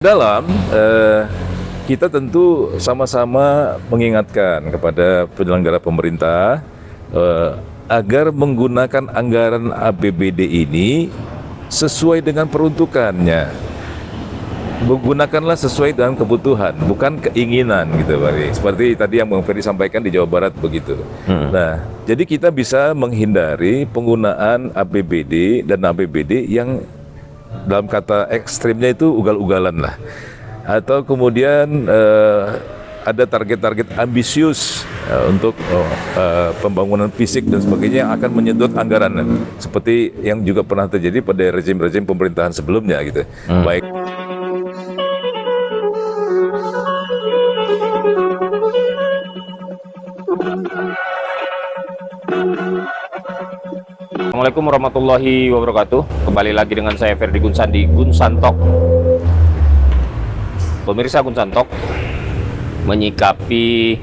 Dalam kita tentu sama-sama mengingatkan kepada penyelenggara pemerintah agar menggunakan anggaran APBD ini sesuai dengan peruntukannya. Menggunakanlah sesuai dengan kebutuhan, bukan keinginan gitu, Pak. Seperti tadi yang Bang Ferry sampaikan di Jawa Barat begitu. Nah, jadi kita bisa menghindari penggunaan APBD dan APBD yang dalam kata ekstrimnya itu ugal-ugalan lah, atau kemudian ada target-target ambisius untuk pembangunan fisik dan sebagainya yang akan menyedot anggaran seperti yang juga pernah terjadi pada rezim-rezim pemerintahan sebelumnya gitu. Baik. Assalamualaikum warahmatullahi wabarakatuh. Kembali lagi dengan saya Ferdi Gunsan di Gunsan Talk. Pemirsa, Gunsan Talk menyikapi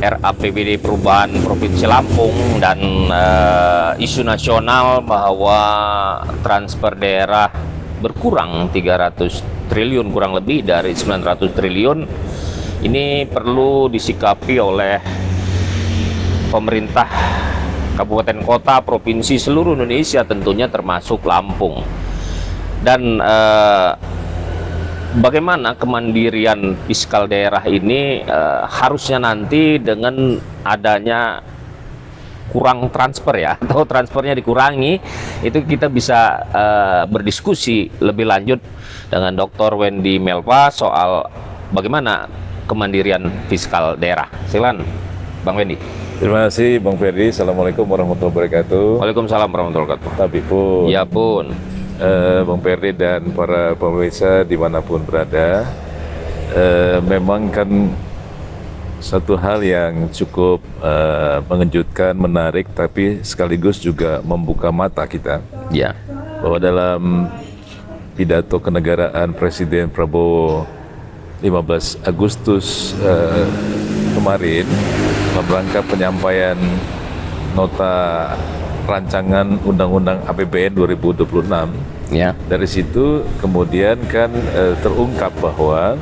RAPBD perubahan Provinsi Lampung dan isu nasional bahwa transfer daerah berkurang 300 triliun kurang lebih dari 900 triliun. Ini perlu disikapi oleh pemerintah kabupaten kota, provinsi seluruh Indonesia, tentunya termasuk Lampung. Dan bagaimana kemandirian fiskal daerah ini harusnya nanti dengan adanya kurang transfer ya, atau transfernya dikurangi, itu kita bisa berdiskusi lebih lanjut dengan Dr. Wendy Melva soal bagaimana kemandirian fiskal daerah. Silakan Bang Wendy. Terima kasih Bang Ferdi. Assalamualaikum warahmatullahi wabarakatuh. Waalaikumsalam warahmatullahi wabarakatuh. Tapi pun, Ya pun, Bang Ferdi dan para pemirsa dimanapun berada, memang kan satu hal yang cukup mengejutkan, menarik, tapi sekaligus juga membuka mata kita. ya, Bahwa dalam pidato kenegaraan Presiden Prabowo 15 Agustus kemarin, dalam rangka penyampaian nota rancangan Undang-Undang APBN 2026, ya, dari situ kemudian kan terungkap bahwa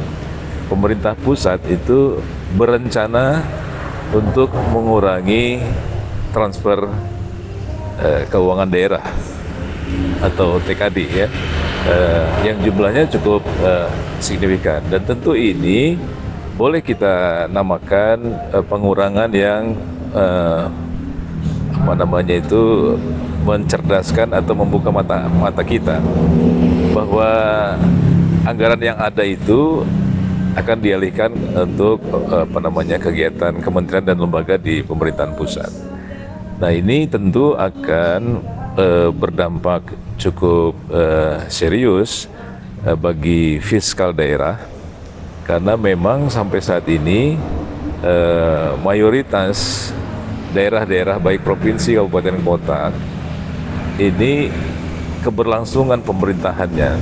pemerintah pusat itu berencana untuk mengurangi transfer keuangan daerah atau TKD ya, yang jumlahnya cukup signifikan, dan tentu ini boleh kita namakan pengurangan yang mencerdaskan atau membuka mata kita bahwa anggaran yang ada itu akan dialihkan untuk kegiatan kementerian dan lembaga di pemerintahan pusat. Nah, ini tentu akan berdampak cukup serius bagi fiskal daerah, karena memang sampai saat ini mayoritas daerah-daerah baik provinsi, kabupaten, kota ini keberlangsungan pemerintahannya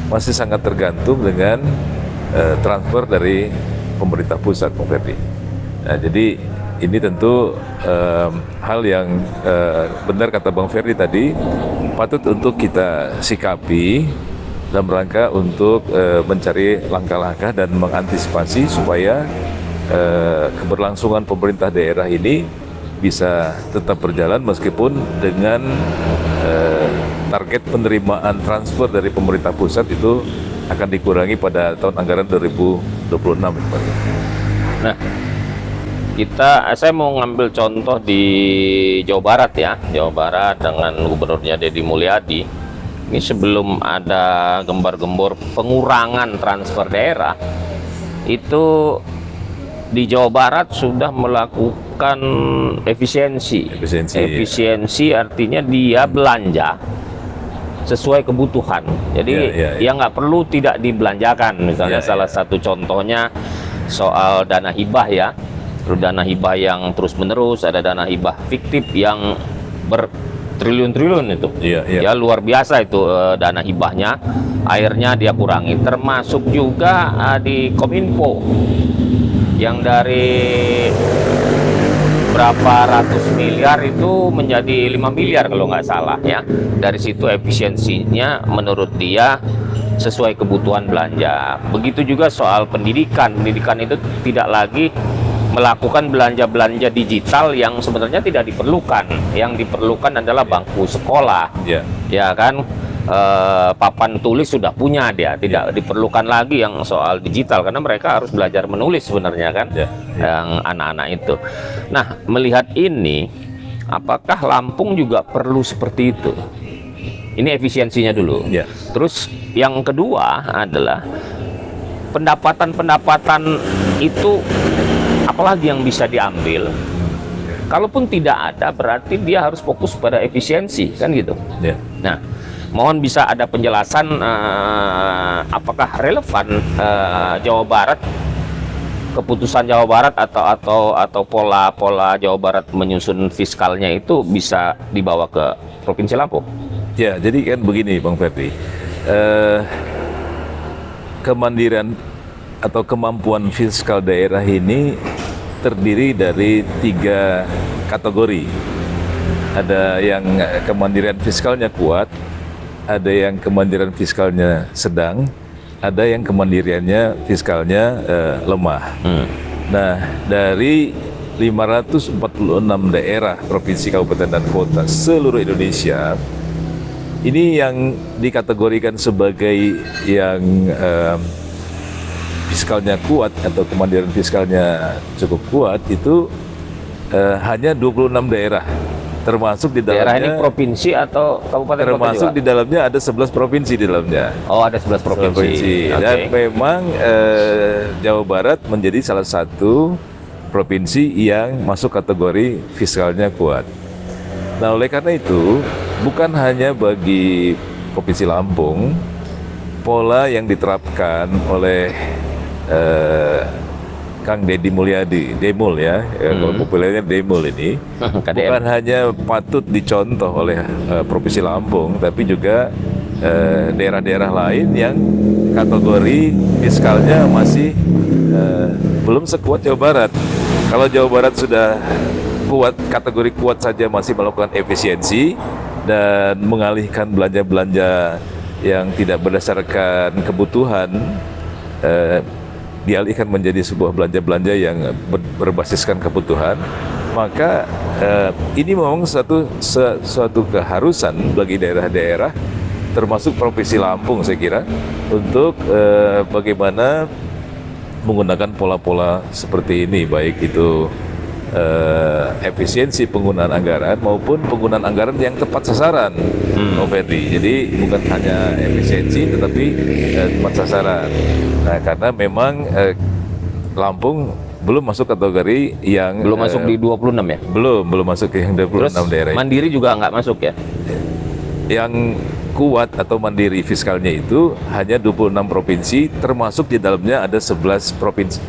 masih sangat tergantung dengan transfer dari pemerintah pusat, Bang Ferdi. Nah, jadi ini tentu hal yang benar kata Bang Ferdi tadi, patut untuk kita sikapi dalam rangka untuk mencari langkah-langkah dan mengantisipasi supaya keberlangsungan pemerintah daerah ini bisa tetap berjalan meskipun dengan target penerimaan transfer dari pemerintah pusat itu akan dikurangi pada tahun anggaran 2026. Nah, saya mau ngambil contoh di Jawa Barat ya, Jawa Barat dengan gubernurnya Deddy Mulyadi. Ini sebelum ada gembar-gembor pengurangan transfer daerah, itu di Jawa Barat sudah melakukan efisiensi. Efisiensi artinya dia belanja sesuai kebutuhan. Jadi yang nggak perlu tidak dibelanjakan. Misalnya salah satu contohnya soal dana hibah ya. Dana hibah yang terus-menerus, ada dana hibah fiktif yang bertriliun-triliun itu. Ya luar biasa itu dana hibahnya. Akhirnya dia kurangi. Termasuk juga di Kominfo yang dari berapa ratus miliar itu menjadi 5 miliar kalau nggak salah ya. Dari situ efisiensinya menurut dia sesuai kebutuhan belanja. Begitu juga soal pendidikan. Pendidikan itu tidak lagi melakukan belanja-belanja digital yang sebenarnya tidak diperlukan. Yang diperlukan adalah bangku sekolah, Ya. ya kan. Papan tulis sudah punya dia, tidak diperlukan lagi yang soal digital karena mereka harus belajar menulis sebenarnya kan, Ya. yang anak-anak itu. Nah, melihat ini, apakah Lampung juga perlu seperti itu? Ini efisiensinya dulu. Ya. Terus yang kedua adalah pendapatan itu apalagi yang bisa diambil. Kalaupun tidak ada, berarti dia harus fokus pada efisiensi, kan gitu. Ya. Nah, mohon bisa ada penjelasan apakah relevan Jawa Barat, keputusan Jawa Barat atau pola Jawa Barat menyusun fiskalnya itu bisa dibawa ke Provinsi Lampung. Ya, jadi kan begini Bang Ferdi, kemandirian atau kemampuan fiskal daerah ini terdiri dari 3 kategori. Ada yang kemandirian fiskalnya kuat, ada yang kemandirian fiskalnya sedang, ada yang kemandiriannya fiskalnya lemah. Nah, dari 546 daerah, provinsi, kabupaten, dan kota seluruh Indonesia, ini yang dikategorikan sebagai yang fiskalnya kuat atau kemandirian fiskalnya cukup kuat itu hanya 26 daerah. Termasuk di Daerah ini dalamnya provinsi atau kabupaten kota termasuk juga? di dalamnya ada 11 provinsi di dalamnya. Oh, ada 11 provinsi. Dan Oke. memang Jawa Barat menjadi salah satu provinsi yang masuk kategori fiskalnya kuat. Nah, oleh karena itu, bukan hanya bagi Provinsi Lampung, pola yang diterapkan oleh Kang Deddy Mulyadi, Demul ya, kalau populernya Demul ini, KDM. bukan hanya patut dicontoh oleh Provinsi Lampung, tapi juga daerah-daerah lain yang kategori fiskalnya masih belum sekuat Jawa Barat. Kalau Jawa Barat sudah kuat, kategori kuat saja masih melakukan efisiensi dan mengalihkan belanja-belanja yang tidak berdasarkan kebutuhan, dialihkan menjadi sebuah belanja-belanja yang berbasiskan kebutuhan, maka ini memang suatu keharusan bagi daerah-daerah, termasuk Provinsi Lampung saya kira, untuk bagaimana menggunakan pola-pola seperti ini, baik itu efisiensi penggunaan anggaran maupun penggunaan anggaran yang tepat sasaran, Om Ferdi. Jadi bukan hanya efisiensi tetapi tepat sasaran. Nah, karena memang Lampung belum masuk kategori yang Belum masuk di 26 ya? belum masuk ke yang 26 Terus daerah. Mandiri juga nggak masuk ya? Yang kuat atau mandiri fiskalnya itu hanya 26 provinsi, termasuk di dalamnya ada 11 provinsi,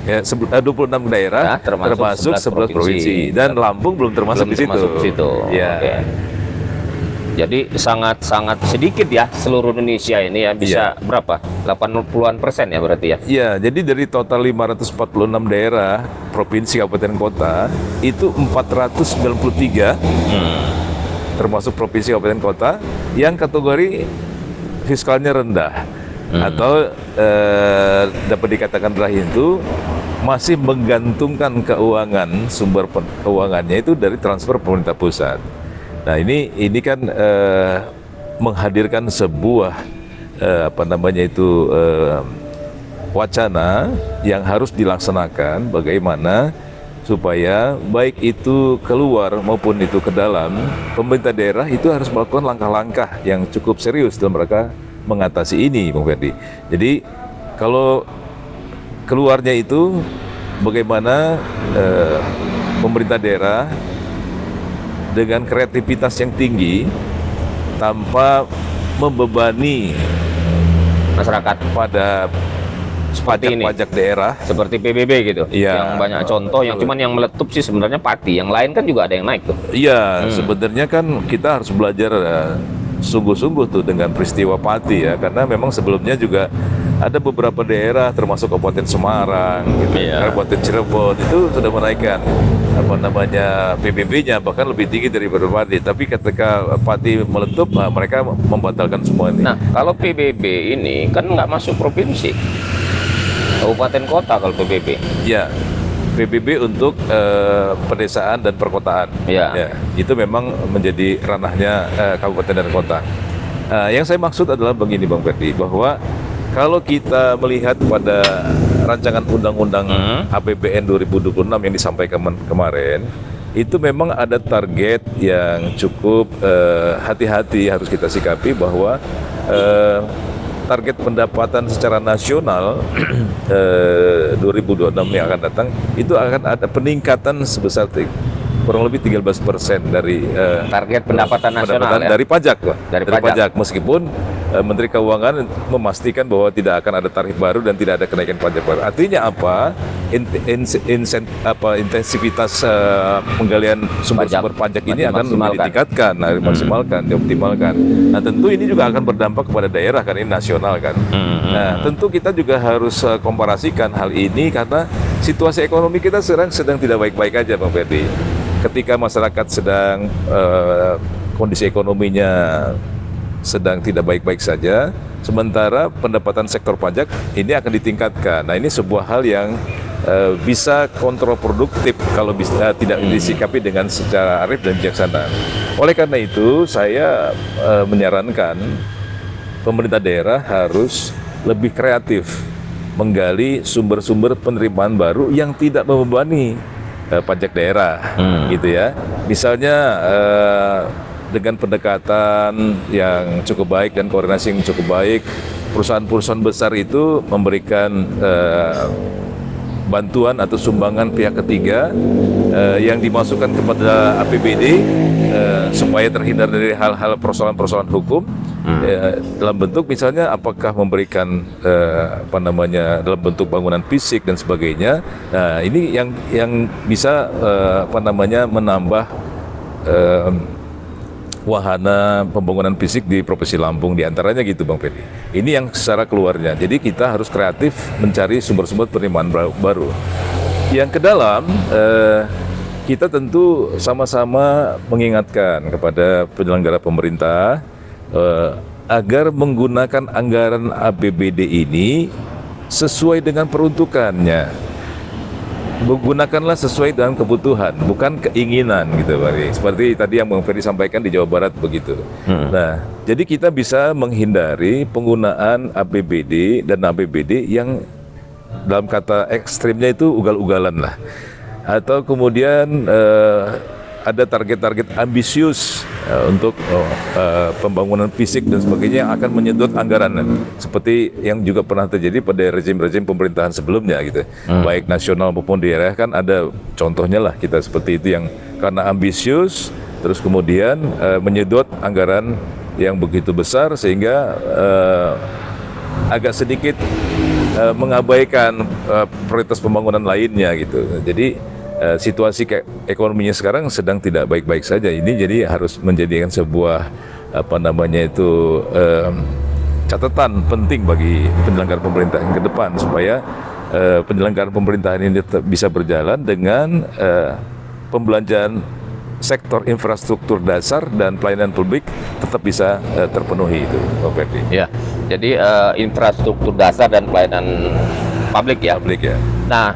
26 daerah, Ya, termasuk 11 11 provinsi. Dan Lampung belum termasuk Belum di situ. termasuk di situ. Ya. Oke. Jadi sangat sedikit ya seluruh Indonesia ini ya, bisa berapa? 80-an% ya berarti ya? Ya, jadi dari total 546 daerah, provinsi, kabupaten, kota, itu 493 termasuk provinsi, kabupaten, kota yang kategori fiskalnya rendah atau dapat dikatakan terakhir itu masih menggantungkan sumber keuangannya itu dari transfer pemerintah pusat. Nah, ini kan menghadirkan sebuah wacana yang harus dilaksanakan, bagaimana supaya baik itu keluar maupun itu ke dalam, pemerintah daerah itu harus melakukan langkah-langkah yang cukup serius dalam rangka mengatasi ini, Bung Ferdi. Jadi kalau keluarnya itu bagaimana pemerintah daerah dengan kreativitas yang tinggi tanpa membebani Masyarakat pada seperti ini, pajak daerah. seperti PBB gitu. Iya. Yang banyak contoh, yang cuman yang meletup sih sebenarnya Pati. Yang lain kan juga ada yang naik tuh. Iya, sebenarnya kan kita harus belajar sungguh-sungguh tuh dengan peristiwa Pati ya, karena memang sebelumnya juga ada beberapa daerah termasuk Kabupaten Semarang, gitu, Iya. Kabupaten Cirebon itu sudah menaikkan apa namanya PBB-nya bahkan lebih tinggi daripada Pati. Tapi ketika Pati meletup, mereka membatalkan semua ini. Nah, kalau PBB ini kan nggak masuk provinsi, kabupaten kota kalau PBB. Ya, PBB untuk pedesaan dan perkotaan. Ya. Ya, itu memang menjadi ranahnya kabupaten dan kota. Yang saya maksud adalah begini Bang Ferdi, bahwa kalau kita melihat pada rancangan undang-undang APBN 2026 yang disampaikan kemarin, itu memang ada target yang cukup hati-hati harus kita sikapi bahwa target pendapatan secara nasional 2026 yang akan datang itu akan ada peningkatan sebesar kurang lebih 13% dari Target pendapatan nasional ya? dari pajak, Pak. Dari pajak. Meskipun Menteri Keuangan memastikan bahwa tidak akan ada tarif baru dan tidak ada kenaikan pajak baru. Artinya apa? Intensivitas penggalian sumber-sumber pajak ini akan lebih ditingkatkan, dimaksimalkan, dioptimalkan. Nah, tentu ini juga akan berdampak kepada daerah kan, ini nasional kan. Nah, tentu kita juga harus komparasikan hal ini karena situasi ekonomi kita sedang tidak baik-baik aja, Bang Ferdi. Ketika masyarakat sedang kondisi ekonominya sedang tidak baik-baik saja, sementara pendapatan sektor pajak ini akan ditingkatkan. Nah, ini sebuah hal yang bisa kontraproduktif kalau bisa tidak disikapi dengan secara arif dan bijaksana. Oleh karena itu, saya menyarankan pemerintah daerah harus lebih kreatif menggali sumber-sumber penerimaan baru yang tidak membebani pajak daerah, gitu ya. Misalnya dengan pendekatan yang cukup baik dan koordinasi yang cukup baik, perusahaan-perusahaan besar itu memberikan bantuan atau sumbangan pihak ketiga yang dimasukkan kepada APBD supaya terhindar dari hal-hal persoalan-persoalan hukum dalam bentuk misalnya apakah memberikan dalam bentuk bangunan fisik dan sebagainya. Nah, ini yang bisa menambah wahana pembangunan fisik di Provinsi Lampung diantaranya gitu Bang Ferdi. Ini yang secara keluarnya. Jadi kita harus kreatif mencari sumber-sumber penerimaan baru. Yang ke dalam, kita tentu sama-sama mengingatkan kepada penyelenggara pemerintah agar menggunakan anggaran APBD ini sesuai dengan peruntukannya. Gunakanlah sesuai dengan kebutuhan, bukan keinginan gitu, Pak. Seperti tadi yang Bang Ferdi sampaikan di Jawa Barat begitu. Nah, jadi kita bisa menghindari penggunaan APBD dan APBD yang dalam kata ekstrimnya itu ugal-ugalan lah. Atau kemudian ada target-target ambisius untuk pembangunan fisik dan sebagainya yang akan menyedot anggaran seperti yang juga pernah terjadi pada rezim-rezim pemerintahan sebelumnya gitu. Baik nasional maupun daerah kan ada contohnya lah kita seperti itu yang karena ambisius terus kemudian menyedot anggaran yang begitu besar sehingga agak sedikit mengabaikan prioritas pembangunan lainnya gitu. Jadi situasi ekonominya sekarang sedang tidak baik-baik saja. Ini jadi harus menjadikan sebuah catatan penting bagi penyelenggaraan pemerintahan ke depan supaya penyelenggaraan pemerintahan ini tetap bisa berjalan dengan pembelanjaan sektor infrastruktur dasar dan pelayanan publik tetap bisa terpenuhi itu, Pak Ferdi. Ya, jadi infrastruktur dasar dan pelayanan publik ya. Publik ya. Nah,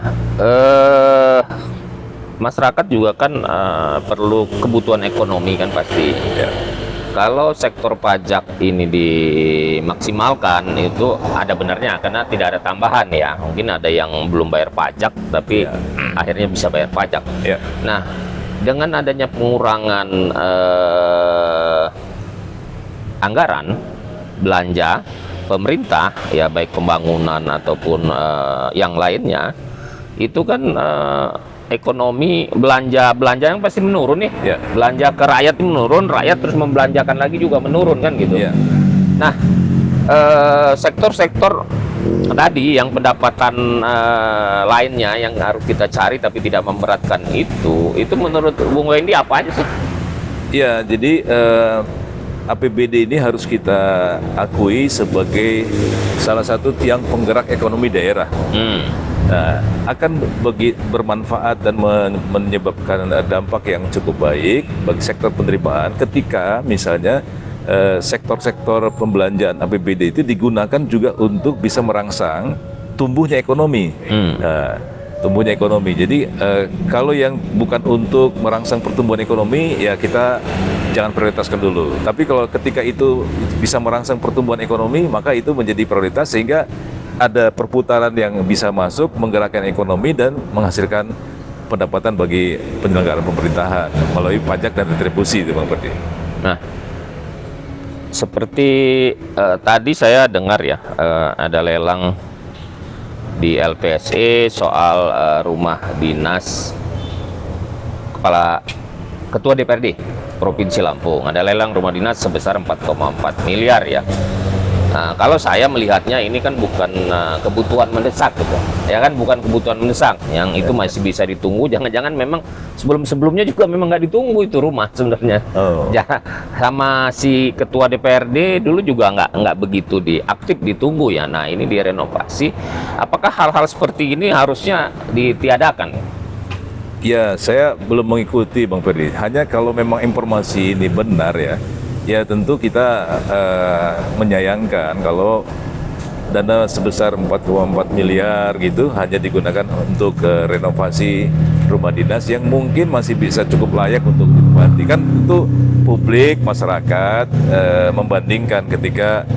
masyarakat juga kan perlu kebutuhan ekonomi kan pasti. Ya. Kalau sektor pajak ini dimaksimalkan itu ada benarnya karena tidak ada tambahan ya. Mungkin ada yang belum bayar pajak tapi akhirnya bisa bayar pajak. Ya. Nah, dengan adanya pengurangan anggaran belanja pemerintah ya baik pembangunan ataupun yang lainnya itu kan ekonomi belanja yang pasti menurun nih. Ya. Belanja ke rakyat menurun, rakyat terus membelanjakan lagi juga menurun kan gitu. Ya. Nah, sektor-sektor tadi yang pendapatan lainnya yang harus kita cari tapi tidak memberatkan itu menurut Bung Wendy apa aja sih? Ya, jadi APBD ini harus kita akui sebagai salah satu tiang penggerak ekonomi daerah. Nah, akan bermanfaat dan menyebabkan dampak yang cukup baik bagi sektor penerimaan ketika misalnya sektor-sektor pembelanjaan APBD itu digunakan juga untuk bisa merangsang tumbuhnya ekonomi. Nah, tumbuhnya ekonomi. Jadi kalau yang bukan untuk merangsang pertumbuhan ekonomi, ya kita jangan prioritaskan dulu. Tapi kalau ketika itu bisa merangsang pertumbuhan ekonomi, maka itu menjadi prioritas sehingga ada perputaran yang bisa masuk, menggerakkan ekonomi dan menghasilkan pendapatan bagi penyelenggaraan pemerintahan melalui pajak dan retribusi itu Bang Ferdi. Nah, seperti tadi saya dengar ya, ada lelang di LPSE soal rumah dinas Ketua DPRD Provinsi Lampung. Ada lelang rumah dinas sebesar 4,4 miliar ya. Nah, kalau saya melihatnya ini kan bukan kebutuhan mendesak gitu. Ya kan, bukan kebutuhan mendesak. Yang itu masih bisa ditunggu. Jangan-jangan memang sebelum-sebelumnya juga memang nggak ditunggu itu rumah sebenarnya. Sama si ketua DPRD dulu juga nggak begitu aktif ditunggu ya. Nah, ini direnovasi. Apakah hal-hal seperti ini harusnya ditiadakan? Ya, saya belum mengikuti Bang Ferdi. Hanya kalau memang informasi ini benar ya tentu kita menyayangkan kalau dana sebesar 4,4 miliar gitu hanya digunakan untuk renovasi rumah dinas yang mungkin masih bisa cukup layak untuk dinikmati. Kan tentu publik, masyarakat membandingkan ketika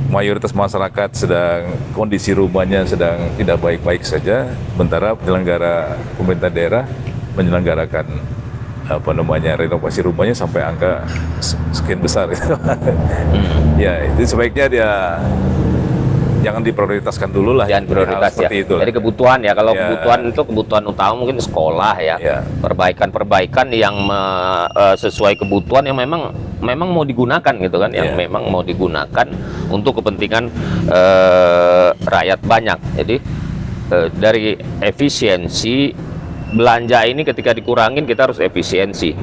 mayoritas masyarakat sedang kondisi rumahnya sedang tidak baik-baik saja, sementara penyelenggara pemerintah daerah menyelenggarakan renovasi rumahnya sampai angka sekian besar. Ya, itu sebaiknya dia jangan diprioritaskan dulu lah. Jangan prioritas ya. Itu. Jadi kebutuhan ya. Kalau kebutuhan itu kebutuhan utama mungkin sekolah ya. Perbaikan-perbaikan yang sesuai kebutuhan yang memang mau digunakan gitu kan. Yang memang mau digunakan untuk kepentingan rakyat banyak. Jadi dari efisiensi belanja ini ketika dikurangin kita harus efisiensi.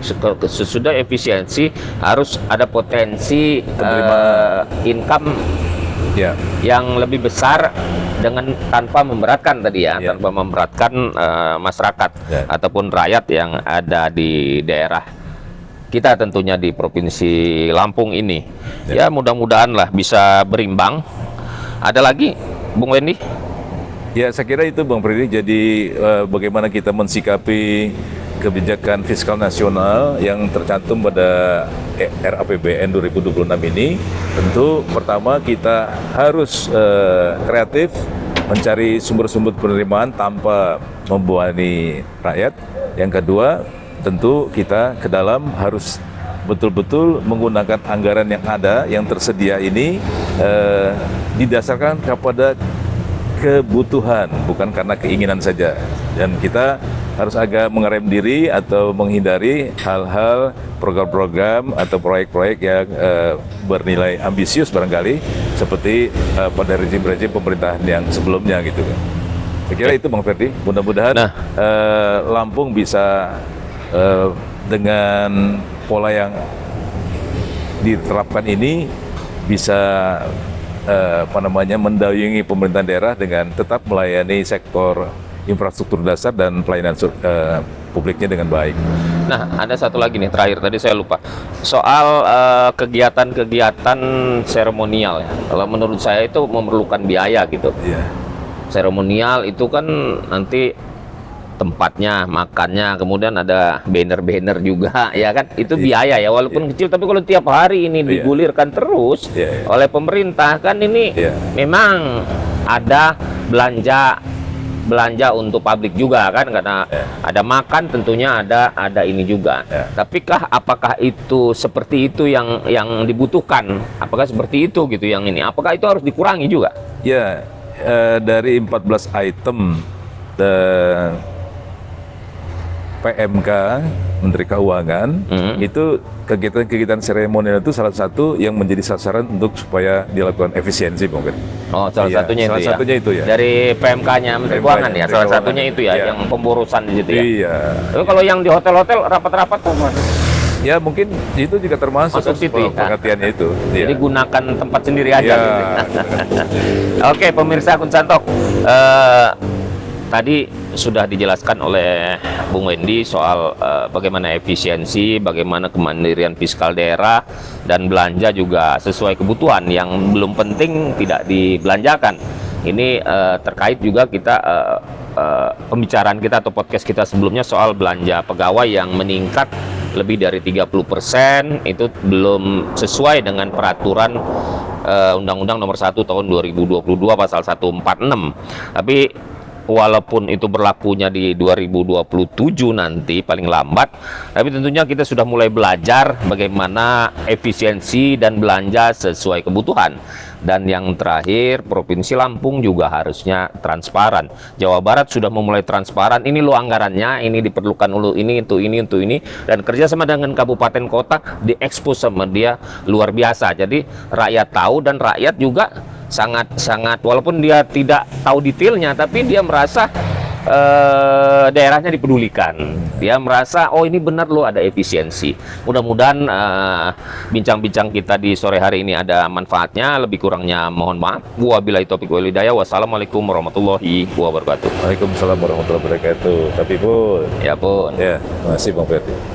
Sesudah efisiensi harus ada potensi income yang lebih besar dengan tanpa memberatkan tadi ya, tanpa memberatkan masyarakat ataupun rakyat yang ada di daerah kita tentunya di Provinsi Lampung ini. Ya mudah-mudahan lah bisa berimbang. Ada lagi Bung Wendy? Ya, saya kira itu Bang Freddy. Jadi bagaimana kita mensikapi kebijakan fiskal nasional yang tercantum pada RAPBN 2026 ini. Tentu pertama kita harus kreatif mencari sumber-sumber penerimaan tanpa membebani rakyat. Yang kedua, tentu kita ke dalam harus betul-betul menggunakan anggaran yang ada, yang tersedia ini didasarkan kepada kebutuhan, bukan karena keinginan saja. Dan kita harus agak mengerem diri atau menghindari hal-hal program-program atau proyek-proyek yang bernilai ambisius barangkali seperti pada rezim-rezim pemerintahan yang sebelumnya gitu kan. Saya kira itu Bang Ferdi. Mudah-mudahan Lampung bisa dengan pola yang diterapkan ini bisa mendayungi pemerintahan daerah dengan tetap melayani sektor infrastruktur dasar dan pelayanan publiknya dengan baik. Nah, ada satu lagi nih terakhir, tadi saya lupa soal kegiatan-kegiatan seremonial ya. Kalau menurut saya itu memerlukan biaya gitu. Seremonial itu kan nanti tempatnya, makannya, kemudian ada banner-banner juga, ya kan? Itu biaya ya, walaupun kecil, tapi kalau tiap hari ini digulirkan terus oleh pemerintah, kan ini memang ada belanja untuk publik juga kan, karena ada makan tentunya ada ini juga. Tapi apakah itu seperti itu yang dibutuhkan? Apakah seperti itu gitu yang ini? Apakah itu harus dikurangi juga? Ya, dari 14 item PMK Menteri Keuangan itu kegiatan-kegiatan seremonial itu salah satu yang menjadi sasaran untuk supaya dilakukan efisiensi mungkin. Oh, salah satunya itu ya. Dari PMK-nya Menteri Keuangan ya, salah satunya itu ya, yang pemborusan di situ ya. Iya. Tapi kalau yang di hotel-hotel rapat-rapat Ya mungkin itu juga termasuk Masuk kan, situ ya. pengertiannya itu. Jadi Ya. gunakan tempat sendiri aja. Ya. Oke, pemirsa akun Santok, tadi sudah dijelaskan oleh Bung Wendy soal bagaimana efisiensi, bagaimana kemandirian fiskal daerah, dan belanja juga sesuai kebutuhan. Yang belum penting tidak dibelanjakan. Ini terkait juga kita pembicaraan kita atau podcast kita sebelumnya soal belanja pegawai yang meningkat lebih dari 30%, itu belum sesuai dengan peraturan Undang-Undang Nomor 1 Tahun 2022 Pasal 146. Tapi walaupun itu berlakunya di 2027 nanti paling lambat, tapi tentunya kita sudah mulai belajar bagaimana efisiensi dan belanja sesuai kebutuhan. Dan yang terakhir, Provinsi Lampung juga harusnya transparan. Jawa Barat sudah memulai transparan, ini lo anggarannya, ini diperlukan dulu, ini untuk ini, untuk ini. Dan kerjasama dengan kabupaten kota diekspos sama dia luar biasa. Jadi rakyat tahu dan rakyat juga sangat walaupun dia tidak tahu detailnya, tapi dia merasa daerahnya dipedulikan. Dia merasa oh ini benar loh, ada efisiensi. Mudah-mudahan bincang-bincang kita di sore hari ini ada manfaatnya. Lebih kurangnya mohon maaf. Wabillahi taufiq wal hidayah. Wassalamualaikum warahmatullahi wabarakatuh. Waalaikumsalam warahmatullahi wabarakatuh. Tapi Pun. Ya pun. Ya, terima kasih Bang Ferdi.